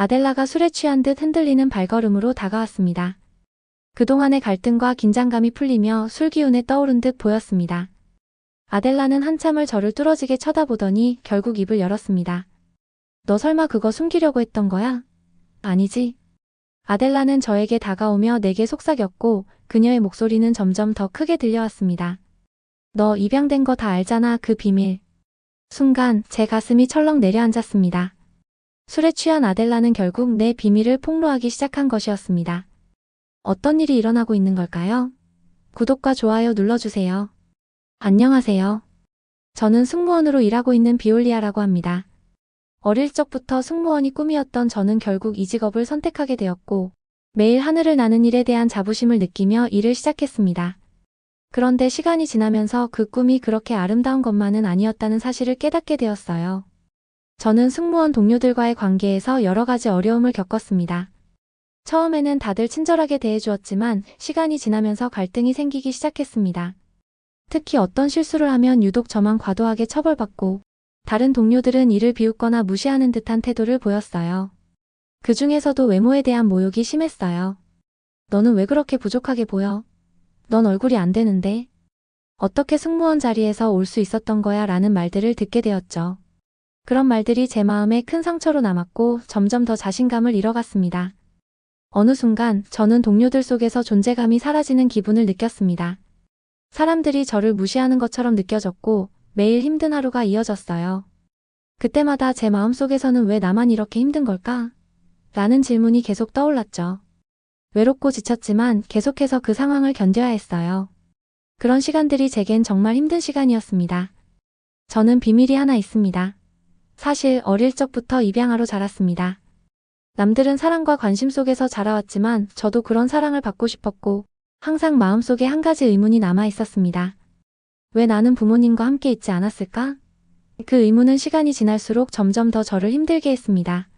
아델라가 술에 취한 듯 흔들리는 발걸음으로 다가왔습니다. 그동안의 갈등과 긴장감이 풀리며 술 기운에 떠오른 듯 보였습니다. 아델라는 한참을 저를 뚫어지게 쳐다보더니 결국 입을 열었습니다. 너 설마 그거 숨기려고 했던 거야? 아니지. 아델라는 저에게 다가오며 내게 속삭였고 그녀의 목소리는 점점 더 크게 들려왔습니다. 너 입양된 거 다 알잖아, 그 비밀. 순간 제 가슴이 철렁 내려앉았습니다. 술에 취한 아델라는 결국 내 비밀을 폭로하기 시작한 것이었습니다. 어떤 일이 일어나고 있는 걸까요? 구독과 좋아요 눌러주세요. 안녕하세요. 저는 승무원으로 일하고 있는 비올리아라고 합니다. 어릴 적부터 승무원이 꿈이었던 저는 결국 이 직업을 선택하게 되었고 매일 하늘을 나는 일에 대한 자부심을 느끼며 일을 시작했습니다. 그런데 시간이 지나면서 그 꿈이 그렇게 아름다운 것만은 아니었다는 사실을 깨닫게 되었어요. 저는 승무원 동료들과의 관계에서 여러 가지 어려움을 겪었습니다. 처음에는 다들 친절하게 대해주었지만 시간이 지나면서 갈등이 생기기 시작했습니다. 특히 어떤 실수를 하면 유독 저만 과도하게 처벌받고 다른 동료들은 이를 비웃거나 무시하는 듯한 태도를 보였어요. 그 중에서도 외모에 대한 모욕이 심했어요. 너는 왜 그렇게 부족하게 보여? 넌 얼굴이 안 되는데? 어떻게 승무원 자리에서 올 수 있었던 거야? 라는 말들을 듣게 되었죠. 그런 말들이 제 마음에 큰 상처로 남았고 점점 더 자신감을 잃어갔습니다. 어느 순간 저는 동료들 속에서 존재감이 사라지는 기분을 느꼈습니다. 사람들이 저를 무시하는 것처럼 느껴졌고 매일 힘든 하루가 이어졌어요. 그때마다 제 마음속에서는 왜 나만 이렇게 힘든 걸까? 라는 질문이 계속 떠올랐죠. 외롭고 지쳤지만 계속해서 그 상황을 견뎌야 했어요. 그런 시간들이 제겐 정말 힘든 시간이었습니다. 저는 비밀이 하나 있습니다. 사실 어릴 적부터 입양아로 자랐습니다. 남들은 사랑과 관심 속에서 자라왔지만 저도 그런 사랑을 받고 싶었고 항상 마음속에 한 가지 의문이 남아 있었습니다. 왜 나는 부모님과 함께 있지 않았을까? 그 의문은 시간이 지날수록 점점 더 저를 힘들게 했습니다.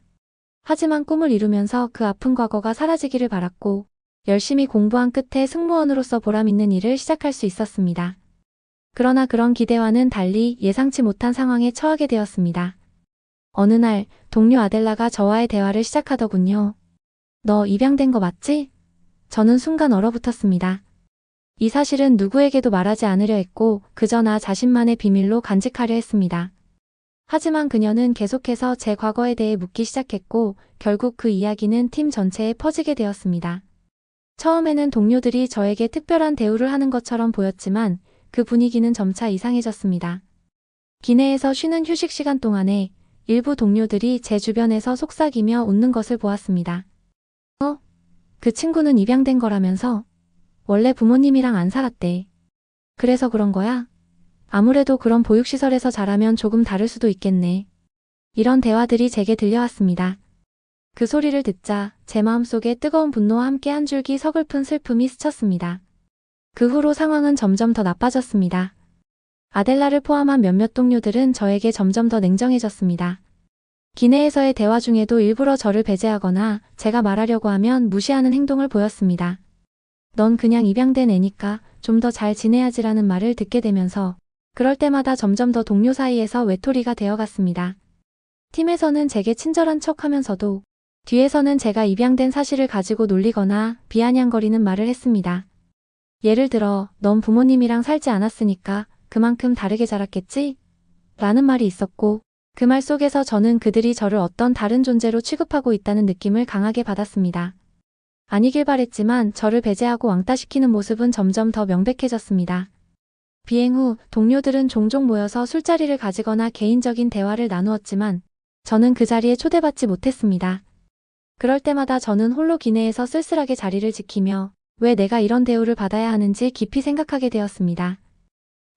하지만 꿈을 이루면서 그 아픈 과거가 사라지기를 바랐고 열심히 공부한 끝에 승무원으로서 보람 있는 일을 시작할 수 있었습니다. 그러나 그런 기대와는 달리 예상치 못한 상황에 처하게 되었습니다. 어느 날 동료 아델라가 저와의 대화를 시작하더군요. 너 입양된 거 맞지? 저는 순간 얼어붙었습니다. 이 사실은 누구에게도 말하지 않으려 했고 그저 나 자신만의 비밀로 간직하려 했습니다. 하지만 그녀는 계속해서 제 과거에 대해 묻기 시작했고 결국 그 이야기는 팀 전체에 퍼지게 되었습니다. 처음에는 동료들이 저에게 특별한 대우를 하는 것처럼 보였지만 그 분위기는 점차 이상해졌습니다. 기내에서 쉬는 휴식 시간 동안에 일부 동료들이 제 주변에서 속삭이며 웃는 것을 보았습니다. 그 친구는 입양된 거라면서? 원래 부모님이랑 안 살았대. 그래서 그런 거야? 아무래도 그런 보육시설에서 자라면 조금 다를 수도 있겠네. 이런 대화들이 제게 들려왔습니다. 그 소리를 듣자 제 마음속에 뜨거운 분노와 함께 한 줄기 서글픈 슬픔이 스쳤습니다. 그 후로 상황은 점점 더 나빠졌습니다. 아델라를 포함한 몇몇 동료들은 저에게 점점 더 냉정해졌습니다. 기내에서의 대화 중에도 일부러 저를 배제하거나 제가 말하려고 하면 무시하는 행동을 보였습니다. 넌 그냥 입양된 애니까 좀 더 잘 지내야지라는 말을 듣게 되면서 그럴 때마다 점점 더 동료 사이에서 외톨이가 되어갔습니다. 팀에서는 제게 친절한 척하면서도 뒤에서는 제가 입양된 사실을 가지고 놀리거나 비아냥거리는 말을 했습니다. 예를 들어 넌 부모님이랑 살지 않았으니까 그만큼 다르게 자랐겠지? 라는 말이 있었고 그 말 속에서 저는 그들이 저를 어떤 다른 존재로 취급하고 있다는 느낌을 강하게 받았습니다. 아니길 바랬지만 저를 배제하고 왕따시키는 모습은 점점 더 명백해졌습니다. 비행 후 동료들은 종종 모여서 술자리를 가지거나 개인적인 대화를 나누었지만 저는 그 자리에 초대받지 못했습니다. 그럴 때마다 저는 홀로 기내에서 쓸쓸하게 자리를 지키며 왜 내가 이런 대우를 받아야 하는지 깊이 생각하게 되었습니다.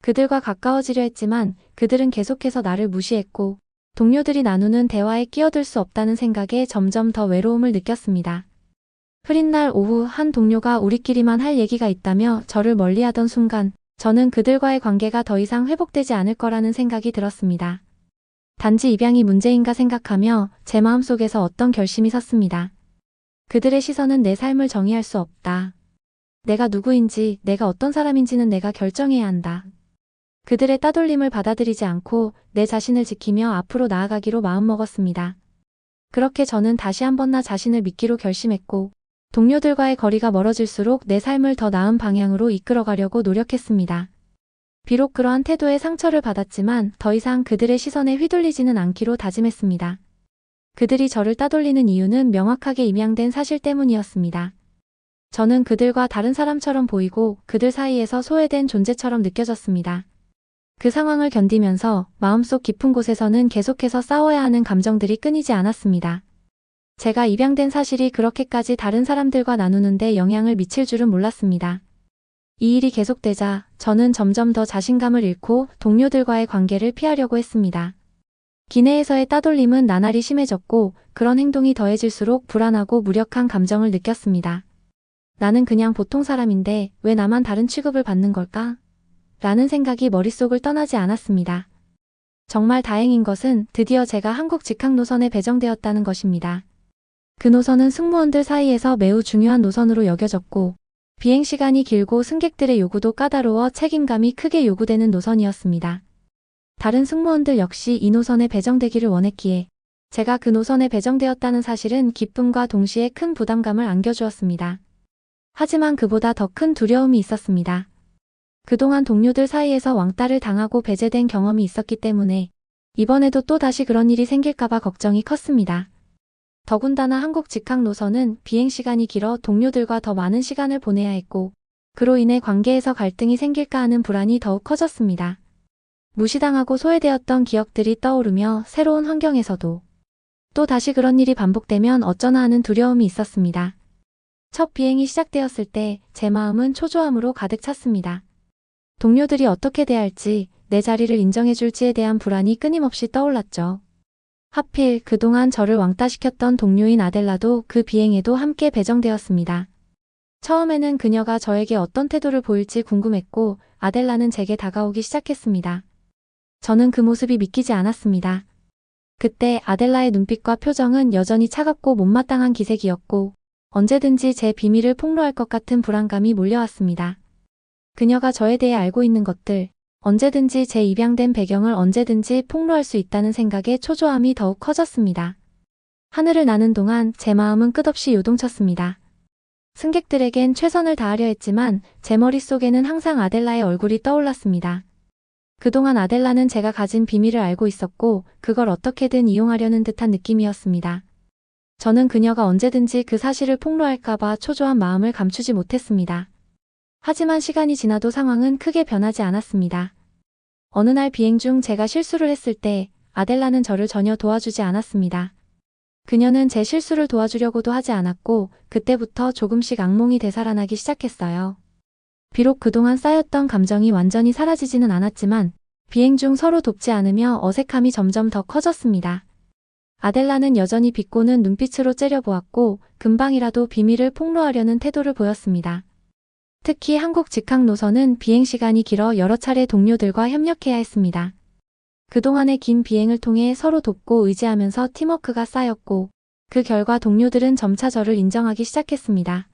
그들과 가까워지려 했지만 그들은 계속해서 나를 무시했고 동료들이 나누는 대화에 끼어들 수 없다는 생각에 점점 더 외로움을 느꼈습니다. 흐린 날 오후 한 동료가 우리끼리만 할 얘기가 있다며 저를 멀리하던 순간 저는 그들과의 관계가 더 이상 회복되지 않을 거라는 생각이 들었습니다. 단지 입양이 문제인가 생각하며 제 마음속에서 어떤 결심이 섰습니다. 그들의 시선은 내 삶을 정의할 수 없다. 내가 누구인지, 내가 어떤 사람인지는 내가 결정해야 한다. 그들의 따돌림을 받아들이지 않고 내 자신을 지키며 앞으로 나아가기로 마음먹었습니다. 그렇게 저는 다시 한번 나 자신을 믿기로 결심했고, 동료들과의 거리가 멀어질수록 내 삶을 더 나은 방향으로 이끌어가려고 노력했습니다. 비록 그러한 태도에 상처를 받았지만 더 이상 그들의 시선에 휘둘리지는 않기로 다짐했습니다. 그들이 저를 따돌리는 이유는 명확하게 임양된 사실 때문이었습니다. 저는 그들과 다른 사람처럼 보이고 그들 사이에서 소외된 존재처럼 느껴졌습니다. 그 상황을 견디면서 마음속 깊은 곳에서는 계속해서 싸워야 하는 감정들이 끊이지 않았습니다. 제가 입양된 사실이 그렇게까지 다른 사람들과 나누는데 영향을 미칠 줄은 몰랐습니다. 이 일이 계속되자 저는 점점 더 자신감을 잃고 동료들과의 관계를 피하려고 했습니다. 기내에서의 따돌림은 나날이 심해졌고 그런 행동이 더해질수록 불안하고 무력한 감정을 느꼈습니다. 나는 그냥 보통 사람인데 왜 나만 다른 취급을 받는 걸까? 라는 생각이 머릿속을 떠나지 않았습니다. 정말 다행인 것은 드디어 제가 한국 직항 노선에 배정되었다는 것입니다. 그 노선은 승무원들 사이에서 매우 중요한 노선으로 여겨졌고 비행시간이 길고 승객들의 요구도 까다로워 책임감이 크게 요구되는 노선이었습니다. 다른 승무원들 역시 이 노선에 배정되기를 원했기에 제가 그 노선에 배정되었다는 사실은 기쁨과 동시에 큰 부담감을 안겨주었습니다. 하지만 그보다 더 큰 두려움이 있었습니다. 그동안 동료들 사이에서 왕따를 당하고 배제된 경험이 있었기 때문에 이번에도 또 다시 그런 일이 생길까봐 걱정이 컸습니다. 더군다나 한국 직항 노선은 비행시간이 길어 동료들과 더 많은 시간을 보내야 했고 그로 인해 관계에서 갈등이 생길까 하는 불안이 더욱 커졌습니다. 무시당하고 소외되었던 기억들이 떠오르며 새로운 환경에서도 또 다시 그런 일이 반복되면 어쩌나 하는 두려움이 있었습니다. 첫 비행이 시작되었을 때 제 마음은 초조함으로 가득 찼습니다. 동료들이 어떻게 대할지, 내 자리를 인정해줄지에 대한 불안이 끊임없이 떠올랐죠. 하필 그동안 저를 왕따시켰던 동료인 아델라도 그 비행에도 함께 배정되었습니다. 처음에는 그녀가 저에게 어떤 태도를 보일지 궁금했고 아델라는 제게 다가오기 시작했습니다. 저는 그 모습이 믿기지 않았습니다. 그때 아델라의 눈빛과 표정은 여전히 차갑고 못마땅한 기색이었고 언제든지 제 비밀을 폭로할 것 같은 불안감이 몰려왔습니다. 그녀가 저에 대해 알고 있는 것들, 언제든지 제 입양된 배경을 언제든지 폭로할 수 있다는 생각에 초조함이 더욱 커졌습니다. 하늘을 나는 동안 제 마음은 끝없이 요동쳤습니다. 승객들에겐 최선을 다하려 했지만 제 머릿속에는 항상 아델라의 얼굴이 떠올랐습니다. 그동안 아델라는 제가 가진 비밀을 알고 있었고 그걸 어떻게든 이용하려는 듯한 느낌이었습니다. 저는 그녀가 언제든지 그 사실을 폭로할까봐 초조한 마음을 감추지 못했습니다. 하지만 시간이 지나도 상황은 크게 변하지 않았습니다. 어느 날 비행 중 제가 실수를 했을 때 아델라는 저를 전혀 도와주지 않았습니다. 그녀는 제 실수를 도와주려고도 하지 않았고 그때부터 조금씩 악몽이 되살아나기 시작했어요. 비록 그동안 쌓였던 감정이 완전히 사라지지는 않았지만 비행 중 서로 돕지 않으며 어색함이 점점 더 커졌습니다. 아델라는 여전히 비꼬는 눈빛으로 째려보았고 금방이라도 비밀을 폭로하려는 태도를 보였습니다. 특히 한국 직항 노선은 비행시간이 길어 여러 차례 동료들과 협력해야 했습니다. 그동안의 긴 비행을 통해 서로 돕고 의지하면서 팀워크가 쌓였고 그 결과 동료들은 점차 저를 인정하기 시작했습니다.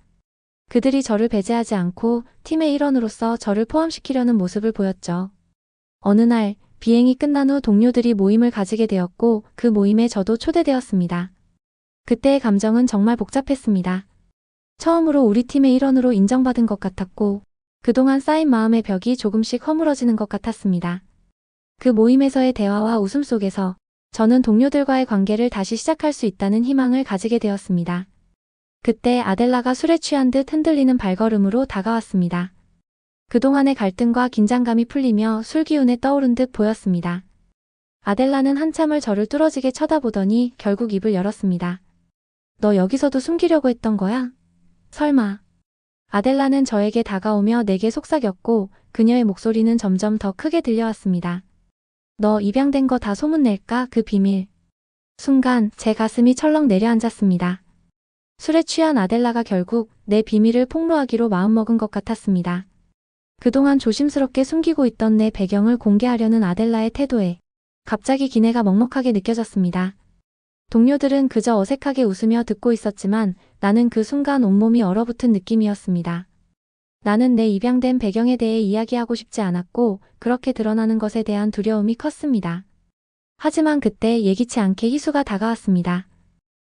그들이 저를 배제하지 않고 팀의 일원으로서 저를 포함시키려는 모습을 보였죠. 어느 날 비행이 끝난 후 동료들이 모임을 가지게 되었고 그 모임에 저도 초대되었습니다. 그때의 감정은 정말 복잡했습니다. 처음으로 우리 팀의 일원으로 인정받은 것 같았고 그동안 쌓인 마음의 벽이 조금씩 허물어지는 것 같았습니다. 그 모임에서의 대화와 웃음 속에서 저는 동료들과의 관계를 다시 시작할 수 있다는 희망을 가지게 되었습니다. 그때 아델라가 술에 취한 듯 흔들리는 발걸음으로 다가왔습니다. 그동안의 갈등과 긴장감이 풀리며 술 기운에 떠오른 듯 보였습니다. 아델라는 한참을 저를 뚫어지게 쳐다보더니 결국 입을 열었습니다. 너 여기서도 숨기려고 했던 거야? 설마. 아델라는 저에게 다가오며 내게 속삭였고 그녀의 목소리는 점점 더 크게 들려왔습니다. 너 입양된 거 다 소문낼까? 그 비밀. 순간 제 가슴이 철렁 내려앉았습니다. 술에 취한 아델라가 결국 내 비밀을 폭로하기로 마음먹은 것 같았습니다. 그동안 조심스럽게 숨기고 있던 내 배경을 공개하려는 아델라의 태도에 갑자기 기내가 먹먹하게 느껴졌습니다. 동료들은 그저 어색하게 웃으며 듣고 있었지만 나는 그 순간 온몸이 얼어붙은 느낌이었습니다. 나는 내 입양된 배경에 대해 이야기하고 싶지 않았고 그렇게 드러나는 것에 대한 두려움이 컸습니다. 하지만 그때 예기치 않게 희수가 다가왔습니다.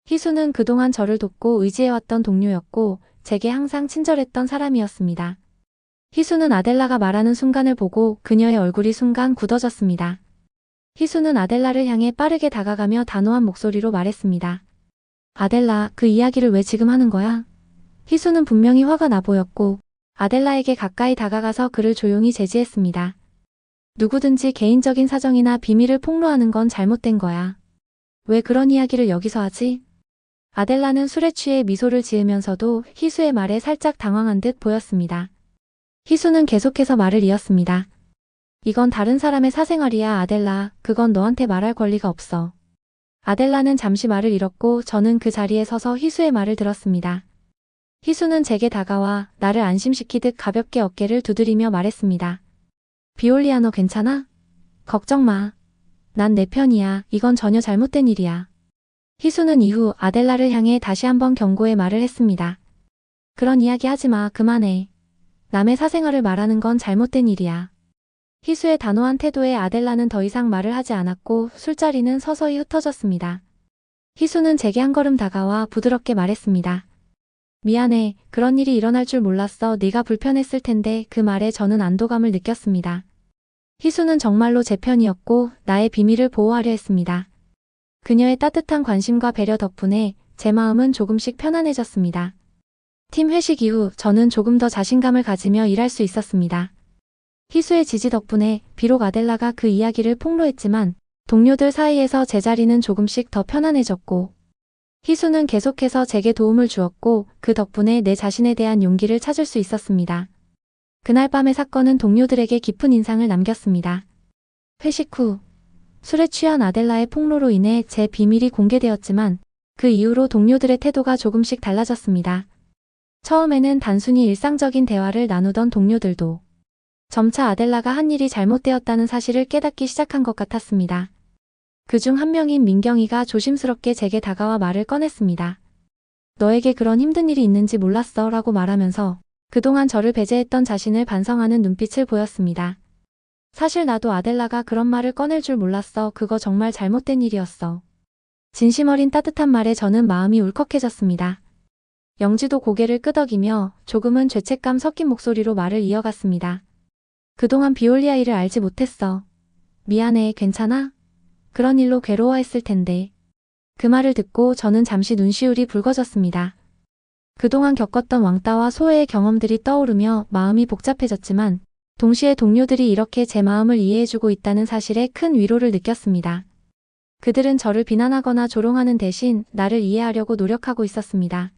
희수는 그동안 저를 돕고 의지해왔던 동료였고 제게 항상 친절했던 사람이었습니다. 희수는 아델라가 말하는 순간을 보고 그녀의 얼굴이 순간 굳어졌습니다. 희수는 아델라를 향해 빠르게 다가가며 단호한 목소리로 말했습니다. 아델라, 그 이야기를 왜 지금 하는 거야? 희수는 분명히 화가 나 보였고 아델라에게 가까이 다가가서 그를 조용히 제지했습니다. 누구든지 개인적인 사정이나 비밀을 폭로하는 건 잘못된 거야. 왜 그런 이야기를 여기서 하지? 아델라는 술에 취해 미소를 지으면서도 희수의 말에 살짝 당황한 듯 보였습니다. 희수는 계속해서 말을 이었습니다. 이건 다른 사람의 사생활이야, 아델라. 그건 너한테 말할 권리가 없어. 아델라는 잠시 말을 잃었고 저는 그 자리에 서서 희수의 말을 들었습니다. 희수는 제게 다가와 나를 안심시키듯 가볍게 어깨를 두드리며 말했습니다. 비올리아, 너 괜찮아? 걱정 마. 난 내 편이야. 이건 전혀 잘못된 일이야. 희수는 이후 아델라를 향해 다시 한번 경고의 말을 했습니다. 그런 이야기 하지 마. 그만해. 남의 사생활을 말하는 건 잘못된 일이야. 희수의 단호한 태도에 아델라는 더 이상 말을 하지 않았고 술자리는 서서히 흩어졌습니다. 희수는 제게 한 걸음 다가와 부드럽게 말했습니다. 미안해. 그런 일이 일어날 줄 몰랐어. 네가 불편했을 텐데. 그 말에 저는 안도감을 느꼈습니다. 희수는 정말로 제 편이었고 나의 비밀을 보호하려 했습니다. 그녀의 따뜻한 관심과 배려 덕분에 제 마음은 조금씩 편안해졌습니다. 팀 회식 이후 저는 조금 더 자신감을 가지며 일할 수 있었습니다. 희수의 지지 덕분에 비록 아델라가 그 이야기를 폭로했지만 동료들 사이에서 제 자리는 조금씩 더 편안해졌고 희수는 계속해서 제게 도움을 주었고 그 덕분에 내 자신에 대한 용기를 찾을 수 있었습니다. 그날 밤의 사건은 동료들에게 깊은 인상을 남겼습니다. 회식 후 술에 취한 아델라의 폭로로 인해 제 비밀이 공개되었지만 그 이후로 동료들의 태도가 조금씩 달라졌습니다. 처음에는 단순히 일상적인 대화를 나누던 동료들도 점차 아델라가 한 일이 잘못되었다는 사실을 깨닫기 시작한 것 같았습니다. 그중 한 명인 민경이가 조심스럽게 제게 다가와 말을 꺼냈습니다. 너에게 그런 힘든 일이 있는지 몰랐어 라고 말하면서 그동안 저를 배제했던 자신을 반성하는 눈빛을 보였습니다. 사실 나도 아델라가 그런 말을 꺼낼 줄 몰랐어. 그거 정말 잘못된 일이었어. 진심 어린 따뜻한 말에 저는 마음이 울컥해졌습니다. 영지도 고개를 끄덕이며 조금은 죄책감 섞인 목소리로 말을 이어갔습니다. 그동안 비올리아 일을 알지 못했어. 미안해. 괜찮아? 그런 일로 괴로워했을 텐데. 그 말을 듣고 저는 잠시 눈시울이 붉어졌습니다. 그동안 겪었던 왕따와 소외의 경험들이 떠오르며 마음이 복잡해졌지만 동시에 동료들이 이렇게 제 마음을 이해해주고 있다는 사실에 큰 위로를 느꼈습니다. 그들은 저를 비난하거나 조롱하는 대신 나를 이해하려고 노력하고 있었습니다.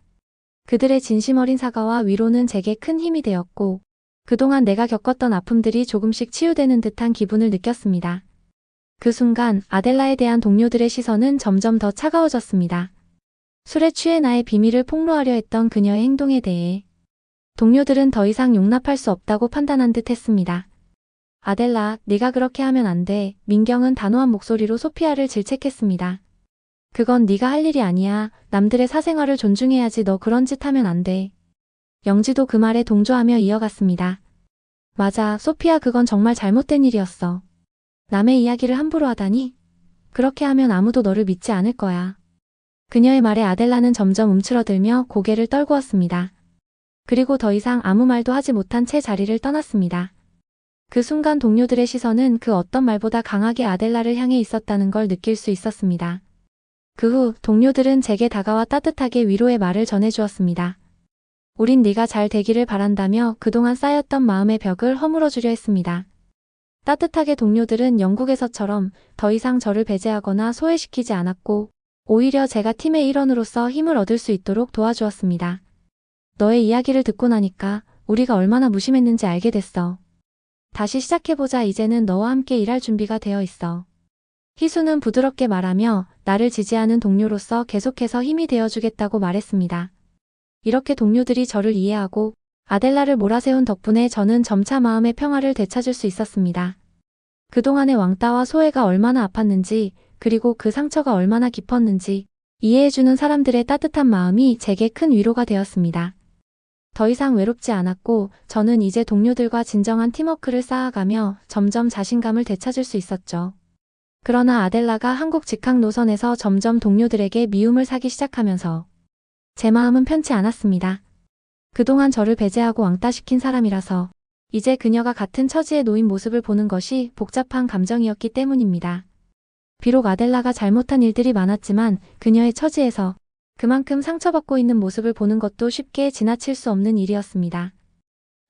그들의 진심 어린 사과와 위로는 제게 큰 힘이 되었고 그동안 내가 겪었던 아픔들이 조금씩 치유되는 듯한 기분을 느꼈습니다. 그 순간 아델라에 대한 동료들의 시선은 점점 더 차가워졌습니다. 술에 취해 나의 비밀을 폭로하려 했던 그녀의 행동에 대해 동료들은 더 이상 용납할 수 없다고 판단한 듯 했습니다. 아델라, 네가 그렇게 하면 안 돼. 민경은 단호한 목소리로 소피아를 질책했습니다. 그건 네가 할 일이 아니야. 남들의 사생활을 존중해야지. 너 그런 짓 하면 안 돼. 영지도 그 말에 동조하며 이어갔습니다. 맞아, 소피아, 그건 정말 잘못된 일이었어. 남의 이야기를 함부로 하다니? 그렇게 하면 아무도 너를 믿지 않을 거야. 그녀의 말에 아델라는 점점 움츠러들며 고개를 떨구었습니다. 그리고 더 이상 아무 말도 하지 못한 채 자리를 떠났습니다. 그 순간 동료들의 시선은 그 어떤 말보다 강하게 아델라를 향해 있었다는 걸 느낄 수 있었습니다. 그 후 동료들은 제게 다가와 따뜻하게 위로의 말을 전해주었습니다. 우린 네가 잘 되기를 바란다며 그동안 쌓였던 마음의 벽을 허물어주려 했습니다. 따뜻하게 동료들은 영국에서처럼 더 이상 저를 배제하거나 소외시키지 않았고 오히려 제가 팀의 일원으로서 힘을 얻을 수 있도록 도와주었습니다. 너의 이야기를 듣고 나니까 우리가 얼마나 무심했는지 알게 됐어. 다시 시작해보자. 이제는 너와 함께 일할 준비가 되어 있어. 희수는 부드럽게 말하며 나를 지지하는 동료로서 계속해서 힘이 되어주겠다고 말했습니다. 이렇게 동료들이 저를 이해하고 아델라를 몰아세운 덕분에 저는 점차 마음의 평화를 되찾을 수 있었습니다. 그동안의 왕따와 소외가 얼마나 아팠는지 그리고 그 상처가 얼마나 깊었는지 이해해주는 사람들의 따뜻한 마음이 제게 큰 위로가 되었습니다. 더 이상 외롭지 않았고 저는 이제 동료들과 진정한 팀워크를 쌓아가며 점점 자신감을 되찾을 수 있었죠. 그러나 아델라가 한국 직항 노선에서 점점 동료들에게 미움을 사기 시작하면서 제 마음은 편치 않았습니다. 그동안 저를 배제하고 왕따시킨 사람이라서 이제 그녀가 같은 처지에 놓인 모습을 보는 것이 복잡한 감정이었기 때문입니다. 비록 아델라가 잘못한 일들이 많았지만 그녀의 처지에서 그만큼 상처받고 있는 모습을 보는 것도 쉽게 지나칠 수 없는 일이었습니다.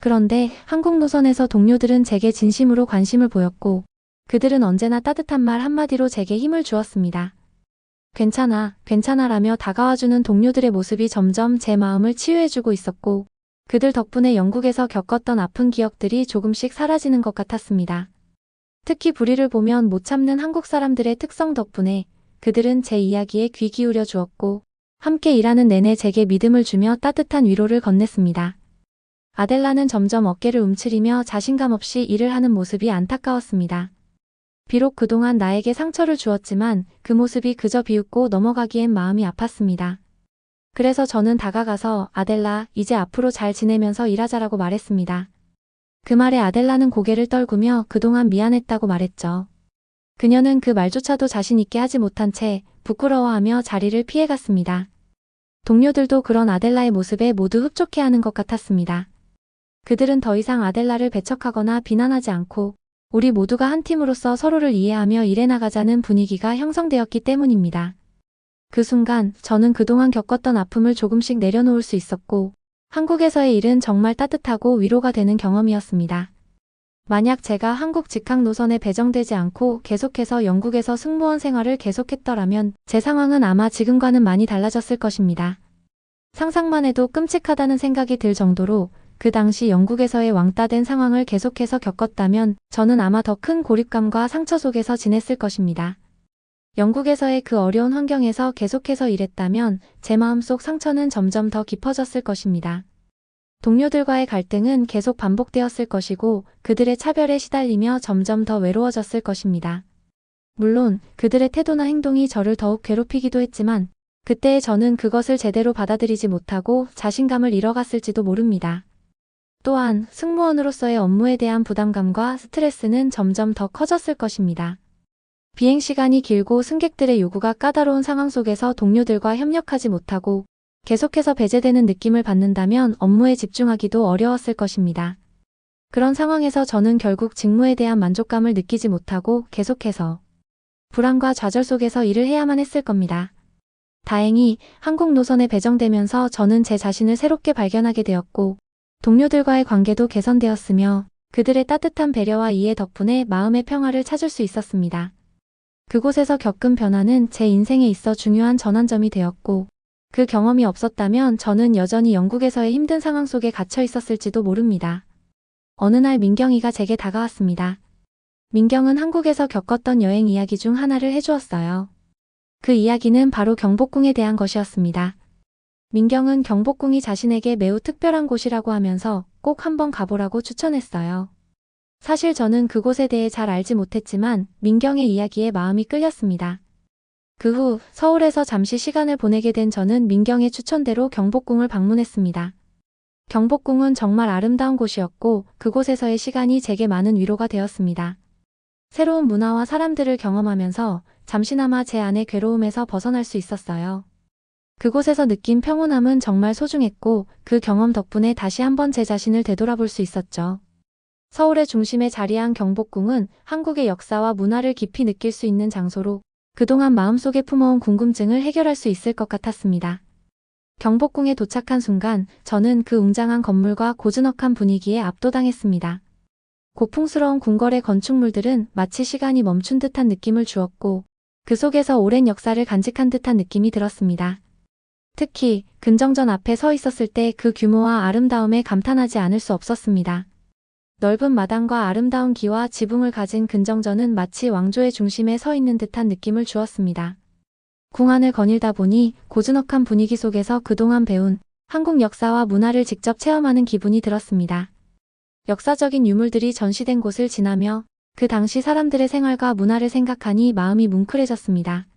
그런데 한국 노선에서 동료들은 제게 진심으로 관심을 보였고 그들은 언제나 따뜻한 말 한마디로 제게 힘을 주었습니다. 괜찮아, 괜찮아라며 다가와주는 동료들의 모습이 점점 제 마음을 치유해주고 있었고 그들 덕분에 영국에서 겪었던 아픈 기억들이 조금씩 사라지는 것 같았습니다. 특히 불의를 보면 못 참는 한국 사람들의 특성 덕분에 그들은 제 이야기에 귀 기울여 주었고 함께 일하는 내내 제게 믿음을 주며 따뜻한 위로를 건넸습니다. 아델라는 점점 어깨를 움츠리며 자신감 없이 일을 하는 모습이 안타까웠습니다. 비록 그동안 나에게 상처를 주었지만 그 모습이 그저 비웃고 넘어가기엔 마음이 아팠습니다. 그래서 저는 다가가서 아델라, 이제 앞으로 잘 지내면서 일하자라고 말했습니다. 그 말에 아델라는 고개를 떨구며 그동안 미안했다고 말했죠. 그녀는 그 말조차도 자신 있게 하지 못한 채 부끄러워하며 자리를 피해갔습니다. 동료들도 그런 아델라의 모습에 모두 흡족해하는 것 같았습니다. 그들은 더 이상 아델라를 배척하거나 비난하지 않고 우리 모두가 한 팀으로서 서로를 이해하며 일해 나가자는 분위기가 형성되었기 때문입니다. 그 순간 저는 그동안 겪었던 아픔을 조금씩 내려놓을 수 있었고 한국에서의 일은 정말 따뜻하고 위로가 되는 경험이었습니다. 만약 제가 한국 직항 노선에 배정되지 않고 계속해서 영국에서 승무원 생활을 계속했더라면 제 상황은 아마 지금과는 많이 달라졌을 것입니다. 상상만 해도 끔찍하다는 생각이 들 정도로 그 당시 영국에서의 왕따된 상황을 계속해서 겪었다면 저는 아마 더 큰 고립감과 상처 속에서 지냈을 것입니다. 영국에서의 그 어려운 환경에서 계속해서 일했다면 제 마음속 상처는 점점 더 깊어졌을 것입니다. 동료들과의 갈등은 계속 반복되었을 것이고 그들의 차별에 시달리며 점점 더 외로워졌을 것입니다. 물론 그들의 태도나 행동이 저를 더욱 괴롭히기도 했지만 그때의 저는 그것을 제대로 받아들이지 못하고 자신감을 잃어갔을지도 모릅니다. 또한 승무원으로서의 업무에 대한 부담감과 스트레스는 점점 더 커졌을 것입니다. 비행시간이 길고 승객들의 요구가 까다로운 상황 속에서 동료들과 협력하지 못하고 계속해서 배제되는 느낌을 받는다면 업무에 집중하기도 어려웠을 것입니다. 그런 상황에서 저는 결국 직무에 대한 만족감을 느끼지 못하고 계속해서 불안과 좌절 속에서 일을 해야만 했을 겁니다. 다행히 한국 노선에 배정되면서 저는 제 자신을 새롭게 발견하게 되었고 동료들과의 관계도 개선되었으며 그들의 따뜻한 배려와 이해 덕분에 마음의 평화를 찾을 수 있었습니다. 그곳에서 겪은 변화는 제 인생에 있어 중요한 전환점이 되었고 그 경험이 없었다면 저는 여전히 영국에서의 힘든 상황 속에 갇혀 있었을지도 모릅니다. 어느 날 민경이가 제게 다가왔습니다. 민경은 한국에서 겪었던 여행 이야기 중 하나를 해주었어요. 그 이야기는 바로 경복궁에 대한 것이었습니다. 민경은 경복궁이 자신에게 매우 특별한 곳이라고 하면서 꼭 한번 가보라고 추천했어요. 사실 저는 그곳에 대해 잘 알지 못했지만 민경의 이야기에 마음이 끌렸습니다. 그 후 서울에서 잠시 시간을 보내게 된 저는 민경의 추천대로 경복궁을 방문했습니다. 경복궁은 정말 아름다운 곳이었고 그곳에서의 시간이 제게 많은 위로가 되었습니다. 새로운 문화와 사람들을 경험하면서 잠시나마 제 안의 괴로움에서 벗어날 수 있었어요. 그곳에서 느낀 평온함은 정말 소중했고 그 경험 덕분에 다시 한번 제 자신을 되돌아볼 수 있었죠. 서울의 중심에 자리한 경복궁은 한국의 역사와 문화를 깊이 느낄 수 있는 장소로 그동안 마음속에 품어온 궁금증을 해결할 수 있을 것 같았습니다. 경복궁에 도착한 순간 저는 그 웅장한 건물과 고즈넉한 분위기에 압도당했습니다. 고풍스러운 궁궐의 건축물들은 마치 시간이 멈춘 듯한 느낌을 주었고 그 속에서 오랜 역사를 간직한 듯한 느낌이 들었습니다. 특히 근정전 앞에 서 있었을 때 그 규모와 아름다움에 감탄하지 않을 수 없었습니다. 넓은 마당과 아름다운 기와 지붕을 가진 근정전은 마치 왕조의 중심에 서 있는 듯한 느낌을 주었습니다. 궁 안을 거닐다 보니 고즈넉한 분위기 속에서 그동안 배운 한국 역사와 문화를 직접 체험하는 기분이 들었습니다. 역사적인 유물들이 전시된 곳을 지나며 그 당시 사람들의 생활과 문화를 생각하니 마음이 뭉클해졌습니다.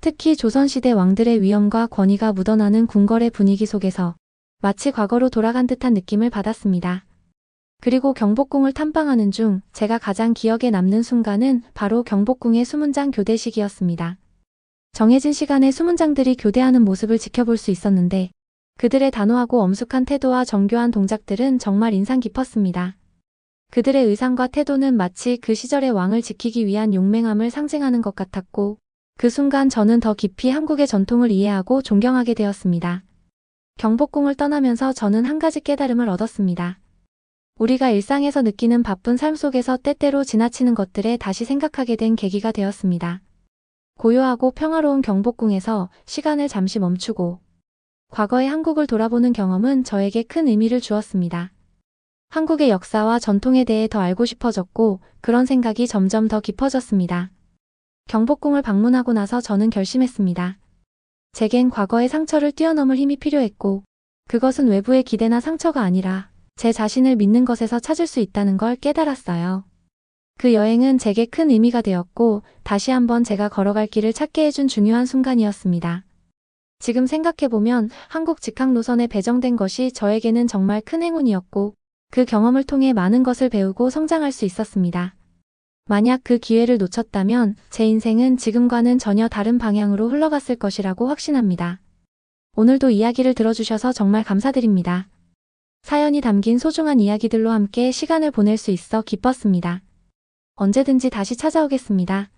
특히 조선시대 왕들의 위엄과 권위가 묻어나는 궁궐의 분위기 속에서 마치 과거로 돌아간 듯한 느낌을 받았습니다. 그리고 경복궁을 탐방하는 중 제가 가장 기억에 남는 순간은 바로 경복궁의 수문장 교대식이었습니다. 정해진 시간에 수문장들이 교대하는 모습을 지켜볼 수 있었는데 그들의 단호하고 엄숙한 태도와 정교한 동작들은 정말 인상 깊었습니다. 그들의 의상과 태도는 마치 그 시절의 왕을 지키기 위한 용맹함을 상징하는 것 같았고 그 순간 저는 더 깊이 한국의 전통을 이해하고 존경하게 되었습니다. 경복궁을 떠나면서 저는 한 가지 깨달음을 얻었습니다. 우리가 일상에서 느끼는 바쁜 삶 속에서 때때로 지나치는 것들에 다시 생각하게 된 계기가 되었습니다. 고요하고 평화로운 경복궁에서 시간을 잠시 멈추고 과거의 한국을 돌아보는 경험은 저에게 큰 의미를 주었습니다. 한국의 역사와 전통에 대해 더 알고 싶어졌고 그런 생각이 점점 더 깊어졌습니다. 경복궁을 방문하고 나서 저는 결심했습니다. 제겐 과거의 상처를 뛰어넘을 힘이 필요했고 그것은 외부의 기대나 상처가 아니라 제 자신을 믿는 것에서 찾을 수 있다는 걸 깨달았어요. 그 여행은 제게 큰 의미가 되었고 다시 한번 제가 걸어갈 길을 찾게 해준 중요한 순간이었습니다. 지금 생각해보면 한국 직항 노선에 배정된 것이 저에게는 정말 큰 행운이었고 그 경험을 통해 많은 것을 배우고 성장할 수 있었습니다. 만약 그 기회를 놓쳤다면 제 인생은 지금과는 전혀 다른 방향으로 흘러갔을 것이라고 확신합니다. 오늘도 이야기를 들어주셔서 정말 감사드립니다. 사연이 담긴 소중한 이야기들로 함께 시간을 보낼 수 있어 기뻤습니다. 언제든지 다시 찾아오겠습니다.